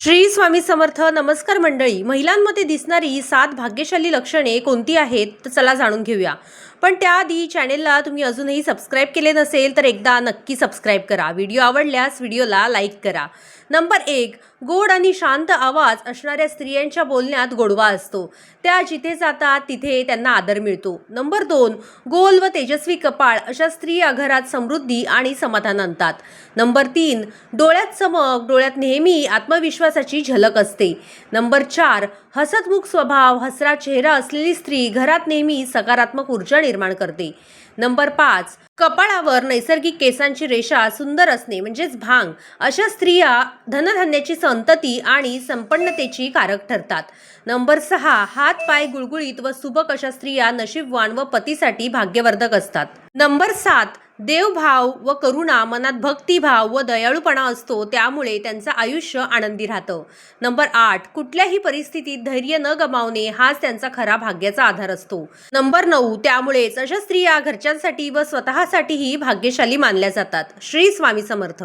श्री स्वामी समर्थ. नमस्कार मंडळी. महिलांमध्ये दिसणारी 7 भाग्यशाली लक्षणे कोणती आहेत तर चला जाणून घेऊया. पण त्याआधी चॅनेलला तुम्ही अजूनही सबस्क्राईब केले नसेल तर एकदा नक्की सबस्क्राईब करा. व्हिडिओ आवडल्यास व्हिडिओला लाईक करा. नंबर 1, गोड आणि शांत आवाज असणाऱ्या स्त्रियांच्या बोलण्यात गोडवा असतो. त्या जिथे जातात तिथे त्यांना आदर मिळतो. नंबर 2, गोल व तेजस्वी कपाळ अशा स्त्रिया घरात समृद्धी आणि समाधान आणतात. नंबर 3, डोळ्यात चमक, डोळ्यात नेहमी आत्मविश्वासाची झलक असते. नंबर 4, हसतमुख स्वभाव, हसरा चेहरा असलेली स्त्री घरात नेहमी सकारात्मक ऊर्जा निर्माण करते. नंबर 5, कपाळावर नैसर्गिक केसांची रेषा सुंदर असणे म्हणजेच भांग. अशा स्त्रिया धनधान्याची संतती आणि संपन्नतेची कारक ठरतात. नंबर 6, हात पाय गुळगुळीत व सुबक अशा स्त्रिया नशीबवान व पतीसाठी भाग्यवर्धक असतात. नंबर 7, देवभाव व करुणा, मनात भक्तिभाव व दयाळूपणा असतो, त्यामुळे त्यांचं आयुष्य आनंदी राहतं. नंबर 8, कुठल्याही परिस्थितीत धैर्य न गमावणे हाच त्यांचा खरा भाग्याचा आधार असतो. नंबर 9, त्यामुळेच अशा स्त्रिया घरच्यांसाठी व स्वतःसाठीही भाग्यशाली मानल्या जातात. श्री स्वामी समर्थ.